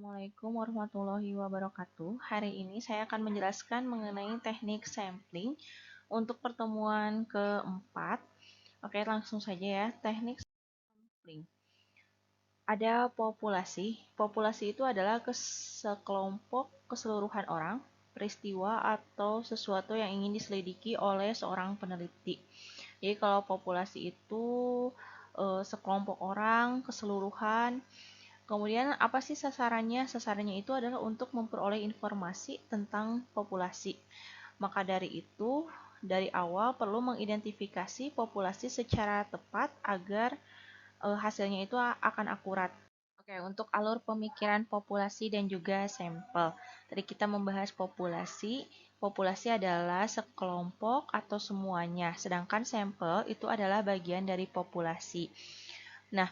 Assalamualaikum warahmatullahi wabarakatuh. Hari ini saya akan menjelaskan mengenai teknik sampling untuk pertemuan keempat. Oke, langsung saja ya. Teknik sampling. Ada populasi. Populasi itu adalah sekelompok keseluruhan orang, peristiwa, atau sesuatu yang ingin diselidiki oleh seorang peneliti. Jadi kalau populasi itu sekelompok orang, keseluruhan. Kemudian apa sih sasarannya? Sasarannya itu adalah untuk memperoleh informasi tentang populasi. Maka dari itu, dari awal perlu mengidentifikasi populasi secara tepat agar hasilnya itu akan akurat. Oke, untuk alur pemikiran populasi dan juga sampel. Tadi kita membahas populasi. Populasi adalah sekelompok atau semuanya, sedangkan sampel itu adalah bagian dari populasi. Nah,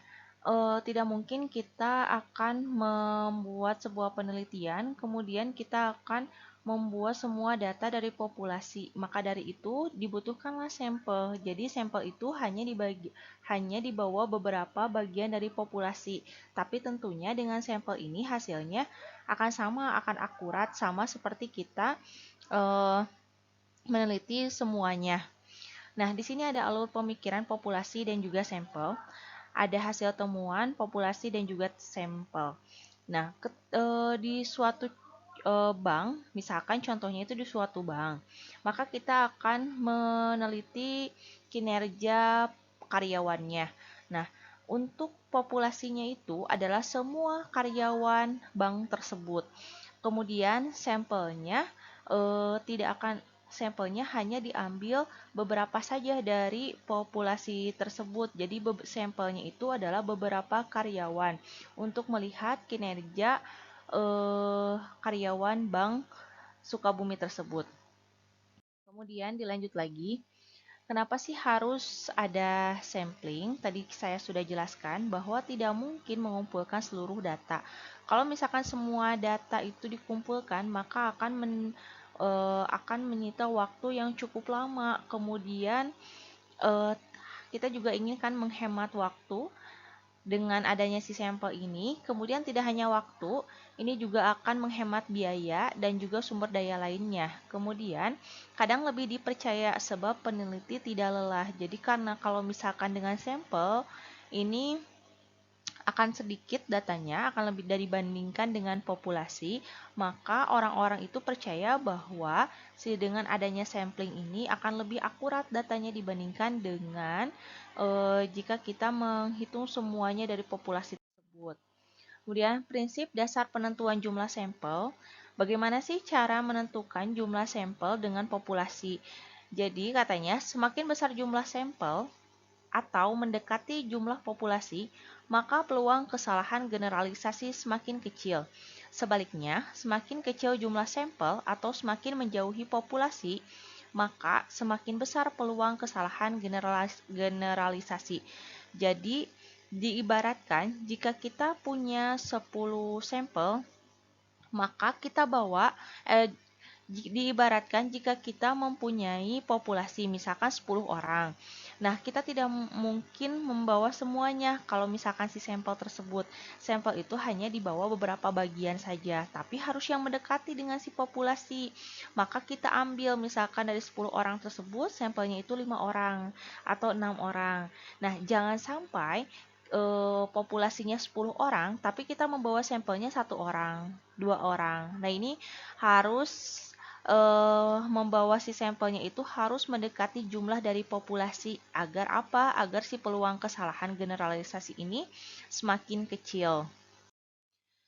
tidak mungkin kita akan membuat sebuah penelitian, kemudian kita akan membuat semua data dari populasi. Maka dari itu dibutuhkanlah sampel. Jadi sampel itu hanya dibawa beberapa bagian dari populasi. Tapi tentunya dengan sampel ini hasilnya akan sama, akan akurat sama seperti kita meneliti semuanya. Nah, di sini ada alur pemikiran populasi dan juga sampel. Ada hasil temuan, populasi, dan juga sampel. Nah, di suatu bank, misalkan contohnya itu di suatu bank, maka kita akan meneliti kinerja karyawannya. Nah, untuk populasinya itu adalah semua karyawan bank tersebut. Kemudian sampelnya hanya diambil beberapa saja dari populasi tersebut. Jadi sampelnya itu adalah beberapa karyawan untuk melihat kinerja karyawan Bank Sukabumi tersebut. Kemudian dilanjut lagi, kenapa sih harus ada sampling? Tadi saya sudah jelaskan bahwa tidak mungkin mengumpulkan seluruh data. Kalau misalkan semua data itu dikumpulkan, maka akan menyita waktu yang cukup lama. Kemudian kita juga inginkan menghemat waktu dengan adanya si sampel ini. Kemudian tidak hanya waktu, ini juga akan menghemat biaya dan juga sumber daya lainnya. Kemudian kadang lebih dipercaya sebab peneliti tidak lelah. Jadi karena kalau misalkan dengan sampel ini akan sedikit datanya, akan lebih dibandingkan dengan populasi, maka orang-orang itu percaya bahwa dengan adanya sampling ini akan lebih akurat datanya dibandingkan dengan jika kita menghitung semuanya dari populasi tersebut. Kemudian prinsip dasar penentuan jumlah sampel. Bagaimana sih cara menentukan jumlah sampel dengan populasi? Jadi katanya semakin besar jumlah sampel atau mendekati jumlah populasi, maka peluang kesalahan generalisasi semakin kecil. Sebaliknya, semakin kecil jumlah sampel atau semakin menjauhi populasi, maka semakin besar peluang kesalahan generalisasi. Jadi, diibaratkan jika kita punya 10 sampel, maka kita bawa diibaratkan jika kita mempunyai populasi misalkan 10 orang. Nah, kita tidak mungkin membawa semuanya kalau misalkan si sampel tersebut. Sampel itu hanya dibawa beberapa bagian saja, tapi harus yang mendekati dengan si populasi. Maka kita ambil misalkan dari 10 orang tersebut, sampelnya itu 5 orang atau 6 orang. Nah, jangan sampai populasinya 10 orang, tapi kita membawa sampelnya 1 orang, 2 orang. Nah, ini harus membawa si sampelnya itu harus mendekati jumlah dari populasi. Agar apa? Agar si peluang kesalahan generalisasi ini semakin kecil.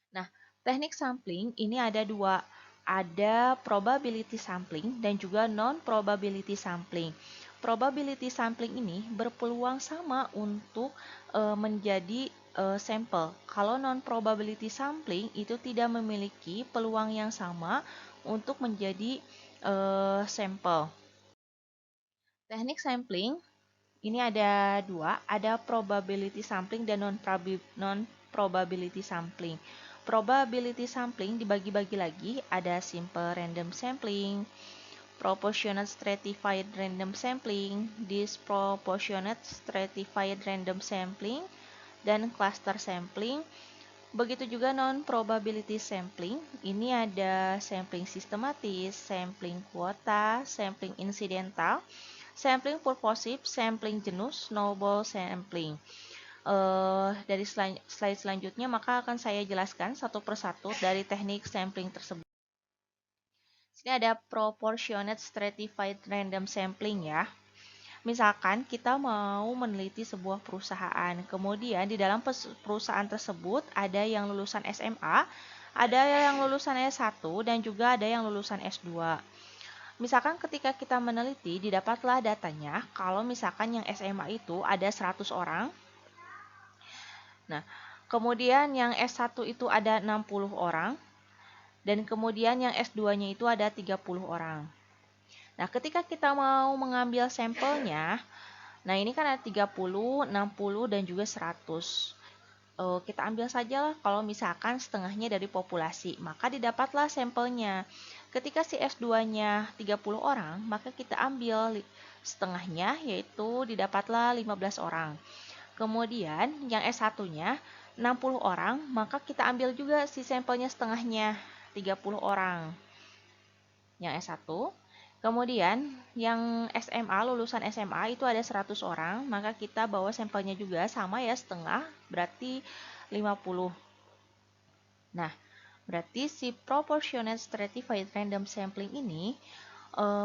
Nah, teknik sampling ini ada dua. Ada probability sampling dan juga non-probability sampling. Probability sampling ini berpeluang sama untuk menjadi sampel. Kalau non-probability sampling itu tidak memiliki peluang yang sama untuk menjadi sampel. Teknik sampling ini ada dua, ada probability sampling dan non-probability sampling. Probability sampling dibagi-bagi lagi, ada simple random sampling, proportionate stratified random sampling, disproportionate stratified random sampling, dan cluster sampling. Begitu juga non-probability sampling. Ini ada sampling sistematis, sampling kuota, sampling insidental, sampling purposive, sampling jenuh, snowball sampling. Dari slide selanjutnya maka akan saya jelaskan satu persatu dari teknik sampling tersebut. Sini ada proportionate stratified random sampling ya. Misalkan kita mau meneliti sebuah perusahaan, kemudian di dalam perusahaan tersebut ada yang lulusan SMA, ada yang lulusan S1, dan juga ada yang lulusan S2. Misalkan ketika kita meneliti, didapatlah datanya kalau misalkan yang SMA itu ada 100 orang. Nah, kemudian yang S1 itu ada 60 orang, dan kemudian yang S2-nya itu ada 30 orang. Nah, ketika kita mau mengambil sampelnya, nah ini kan ada 30, 60, dan juga 100. Kita ambil saja kalau misalkan setengahnya dari populasi, maka didapatlah sampelnya. Ketika si S2-nya 30 orang, maka kita ambil setengahnya, yaitu didapatlah 15 orang. Kemudian yang S1-nya 60 orang, maka kita ambil juga si sampelnya setengahnya, 30 orang. Yang S1. Kemudian yang SMA, lulusan SMA itu ada 100 orang, maka kita bawa sampelnya juga sama ya, setengah, berarti 50. Nah, berarti si proportionate stratified random sampling ini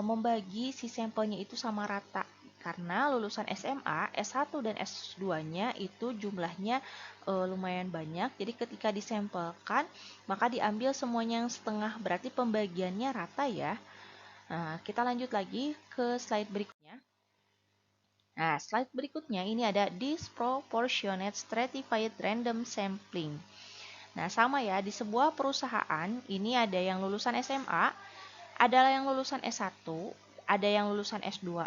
membagi si sampelnya itu sama rata. Karena lulusan SMA, S1 dan S2-nya itu jumlahnya lumayan banyak. Jadi ketika disampelkan, maka diambil semuanya yang setengah. Berarti pembagiannya rata ya. Nah, kita lanjut lagi ke slide berikutnya. Nah, slide berikutnya ini ada disproportionate stratified random sampling. Nah, sama ya, di sebuah perusahaan ini ada yang lulusan SMA, ada yang lulusan S1, ada yang lulusan S2.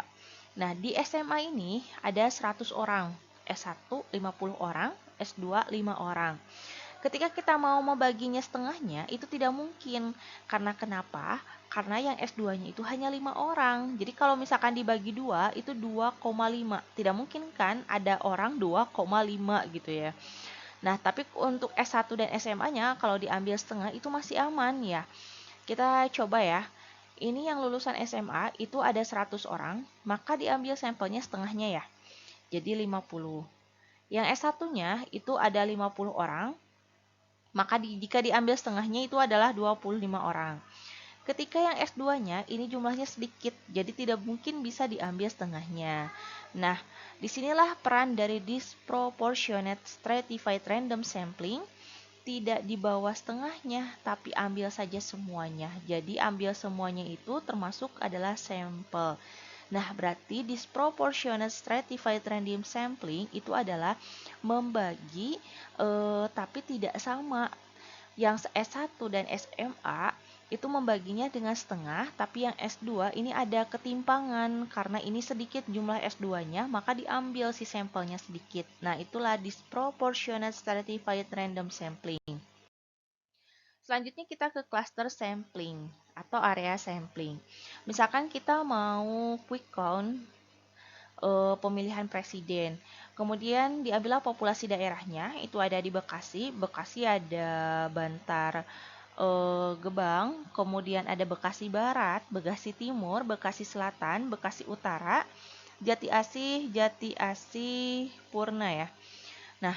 Nah, di SMA ini ada 100 orang, S1 50 orang, S2 5 orang. Ketika kita mau membaginya setengahnya, itu tidak mungkin. Karena kenapa? Karena yang S2-nya itu hanya 5 orang. Jadi kalau misalkan dibagi 2, itu 2,5. Tidak mungkin kan ada orang 2,5 gitu ya. Nah, tapi untuk S1 dan SMA-nya, kalau diambil setengah itu masih aman ya. Kita coba ya. Ini yang lulusan SMA itu ada 100 orang, maka diambil sampelnya setengahnya ya. Jadi 50. Yang S1-nya itu ada 50 orang, maka jika diambil setengahnya itu adalah 25 orang. Ketika yang S2-nya ini jumlahnya sedikit, jadi tidak mungkin bisa diambil setengahnya. Nah, disinilah peran dari disproportionate stratified random sampling. Tidak di bawah setengahnya, tapi ambil saja semuanya. Jadi ambil semuanya itu termasuk adalah sampel. Nah, berarti disproportionate stratified random sampling itu adalah membagi tapi tidak sama. Yang S1 dan SMA itu membaginya dengan setengah, tapi yang S2 ini ada ketimpangan karena ini sedikit jumlah S2-nya, maka diambil si sampelnya sedikit. Nah, itulah disproportionate stratified random sampling. Selanjutnya kita ke cluster sampling atau area sampling. Misalkan kita mau quick count pemilihan presiden. Kemudian diambillah populasi daerahnya, itu ada di Bekasi. Bekasi ada Bantar, Gebang, kemudian ada Bekasi Barat, Bekasi Timur, Bekasi Selatan, Bekasi Utara, Jati Asih, Purna ya. Nah,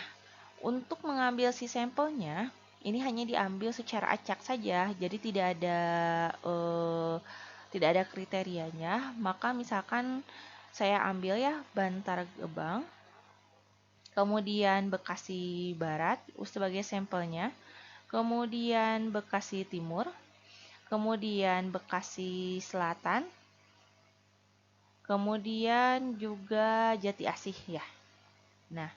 untuk mengambil si sampelnya, ini hanya diambil secara acak saja, jadi tidak ada kriterianya. Maka misalkan saya ambil ya Bantar Gebang, kemudian Bekasi Barat sebagai sampelnya, kemudian Bekasi Timur, kemudian Bekasi Selatan, kemudian juga Jati Asih ya. Nah,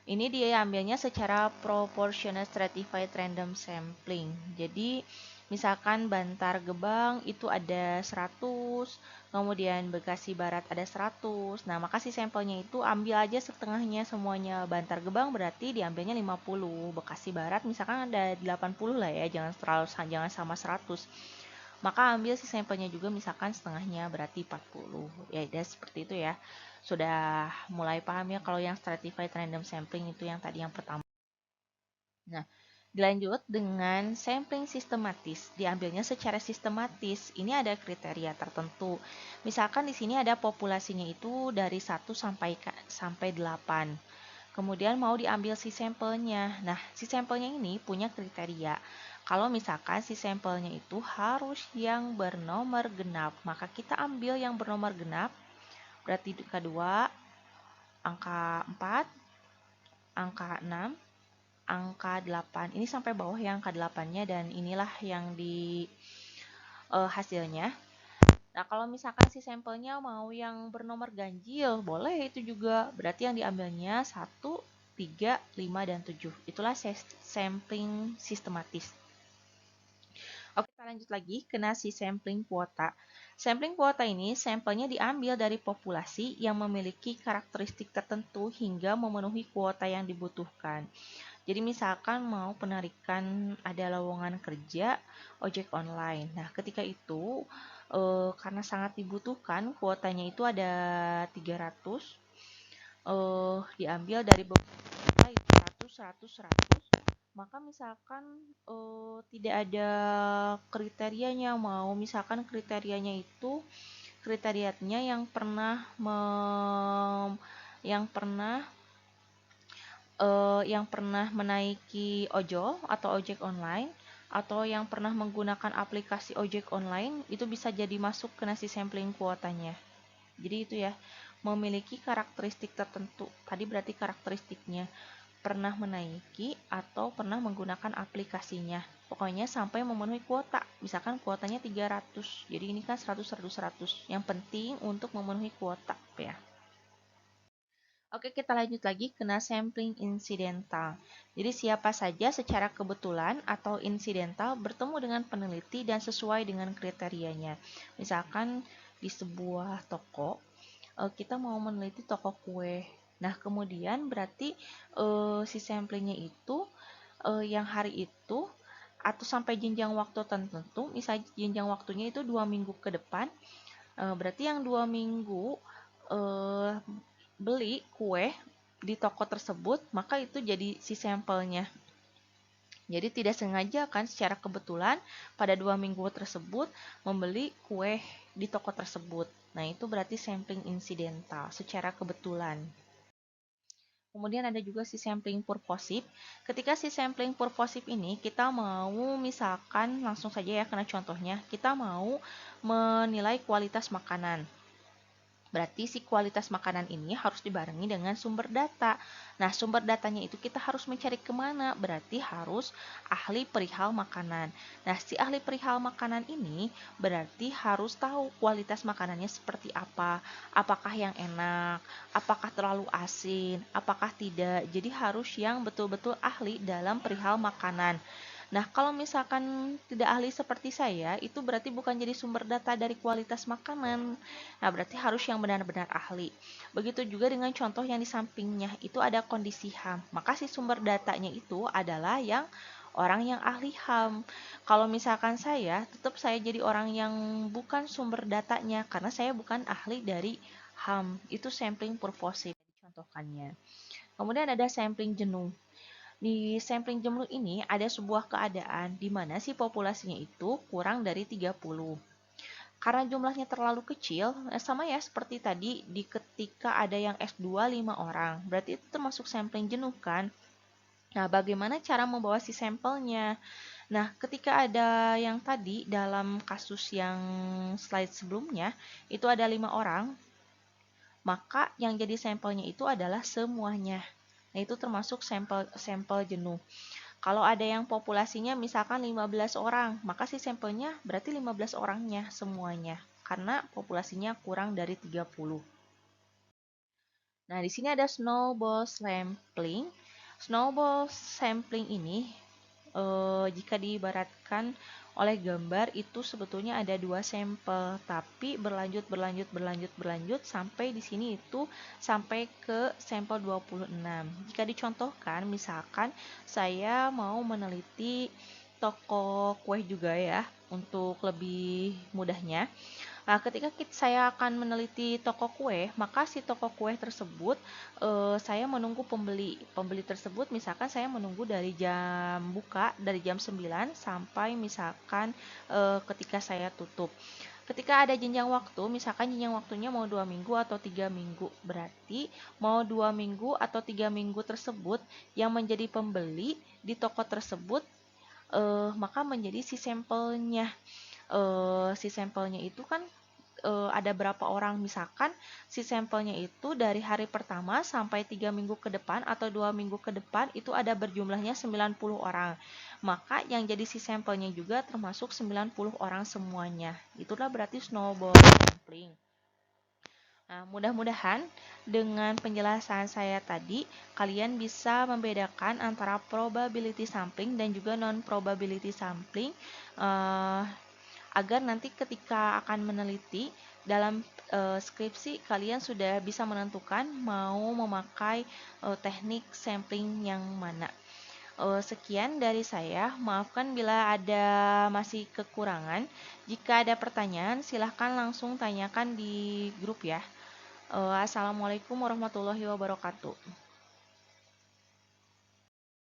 ini dia ambilnya secara proportional stratified random sampling. Jadi, misalkan Bantar Gebang itu ada 100, kemudian Bekasi Barat ada 100. Nah, maka si sampelnya itu ambil aja setengahnya semuanya. Bantar Gebang berarti diambilnya 50. Bekasi Barat misalkan ada 80 lah ya, jangan sama 100. Maka ambil si sampelnya juga misalkan setengahnya berarti 40. Ya, udah seperti itu ya. Sudah mulai paham ya kalau yang stratified random sampling itu yang tadi yang pertama. Nah, dilanjut dengan sampling sistematis. Diambilnya secara sistematis. Ini ada kriteria tertentu. Misalkan di sini ada populasinya itu dari 1 sampai 8. Kemudian mau diambil si sampelnya. Nah, si sampelnya ini punya kriteria. Kalau misalkan si sampelnya itu harus yang bernomor genap, maka kita ambil yang bernomor genap. Berarti kedua, angka 4, angka 6, angka 8. Ini sampai bawah yang angka 8-nya dan inilah yang di hasilnya. Nah, kalau misalkan si sampelnya mau yang bernomor ganjil, boleh itu juga. Berarti yang diambilnya 1, 3, 5, dan 7. Itulah sampling sistematis. Oke, kita lanjut lagi ke nasi sampling kuota. Sampling kuota ini sampelnya diambil dari populasi yang memiliki karakteristik tertentu hingga memenuhi kuota yang dibutuhkan. Jadi misalkan mau penarikan ada lowongan kerja ojek online. Nah, ketika itu karena sangat dibutuhkan kuotanya itu ada 300, diambil dari beberapa itu 100, 100, 100. Maka misalkan tidak ada kriterianya, mau misalkan kriterianya yang pernah menaiki ojol atau ojek online atau yang pernah menggunakan aplikasi ojek online itu bisa jadi masuk ke nasi sampling kuotanya. Jadi itu ya, memiliki karakteristik tertentu. Tadi berarti karakteristiknya pernah menaiki atau pernah menggunakan aplikasinya. Pokoknya sampai memenuhi kuota. Misalkan kuotanya 300. Jadi ini kan 100, 100, 100. Yang penting untuk memenuhi kuota ya. Oke, kita lanjut lagi kena sampling insidental. Jadi siapa saja secara kebetulan atau insidental bertemu dengan peneliti dan sesuai dengan kriterianya. Misalkan di sebuah toko, kita mau meneliti toko kue. Nah, kemudian berarti si samplingnya itu yang hari itu atau sampai jenjang waktu tertentu, misalnya jenjang waktunya itu 2 minggu ke depan, berarti yang 2 minggu eh, beli kue di toko tersebut, maka itu jadi si sampelnya. Jadi tidak sengaja kan secara kebetulan pada 2 minggu tersebut membeli kue di toko tersebut. Nah, itu berarti sampling insidental secara kebetulan. Kemudian ada juga si sampling purposive. Ketika si sampling purposive ini kita mau misalkan langsung saja ya kena contohnya, kita mau menilai kualitas makanan. Berarti si kualitas makanan ini harus dibarengi dengan sumber data. Nah, sumber datanya itu kita harus mencari kemana? Berarti harus ahli perihal makanan. Nah, si ahli perihal makanan ini berarti harus tahu kualitas makanannya seperti apa. Apakah yang enak? Apakah terlalu asin? Apakah tidak? Jadi harus yang betul-betul ahli dalam perihal makanan. Nah, kalau misalkan tidak ahli seperti saya, itu berarti bukan jadi sumber data dari kualitas makanan. Nah, berarti harus yang benar-benar ahli. Begitu juga dengan contoh yang di sampingnya, itu ada kondisi HAM. Maka si sumber datanya itu adalah yang orang yang ahli HAM. Kalau misalkan saya, tetap saya jadi orang yang bukan sumber datanya, karena saya bukan ahli dari HAM. Itu sampling purposive, contohkannya. Kemudian ada sampling jenuh. Di sampling jenuh ini ada sebuah keadaan di mana si populasinya itu kurang dari 30. Karena jumlahnya terlalu kecil, sama ya seperti tadi di ketika ada yang S2 5 orang. Berarti itu termasuk sampling jenuh kan? Nah, bagaimana cara membawa si sampelnya? Nah, ketika ada yang tadi dalam kasus yang slide sebelumnya, itu ada 5 orang, maka yang jadi sampelnya itu adalah semuanya. Nah, itu termasuk sampel jenuh. Kalau ada yang populasinya misalkan 15 orang, maka si sampelnya berarti 15 orangnya semuanya. Karena populasinya kurang dari 30. Nah, di sini ada snowball sampling. Snowball sampling ini jika diibaratkan oleh gambar itu sebetulnya ada 2 sampel, tapi berlanjut sampai di sini itu sampai ke sampel 26. Jika dicontohkan, misalkan saya mau meneliti toko kue juga ya, untuk lebih mudahnya. Nah, ketika saya akan meneliti toko kue, maka si toko kue tersebut saya menunggu pembeli. Pembeli tersebut misalkan saya menunggu dari jam buka dari jam 9 sampai misalkan ketika saya tutup. Ketika ada jenjang waktu, misalkan jenjang waktunya mau 2 minggu atau 3 minggu, berarti mau 2 minggu atau 3 minggu tersebut yang menjadi pembeli di toko tersebut, maka menjadi si sampelnya. Si sampelnya itu kan ada berapa orang, misalkan si sampelnya itu dari hari pertama sampai 3 minggu ke depan atau 2 minggu ke depan itu ada berjumlahnya 90 orang, maka yang jadi si sampelnya juga termasuk 90 orang semuanya. Itulah berarti snowball sampling. Nah, mudah-mudahan dengan penjelasan saya tadi kalian bisa membedakan antara probability sampling dan juga non probability sampling, eh, agar nanti ketika akan meneliti dalam skripsi kalian sudah bisa menentukan mau memakai teknik sampling yang mana. Sekian dari saya, maafkan bila ada masih kekurangan. Jika ada pertanyaan silahkan langsung tanyakan di grup ya. Assalamualaikum warahmatullahi wabarakatuh.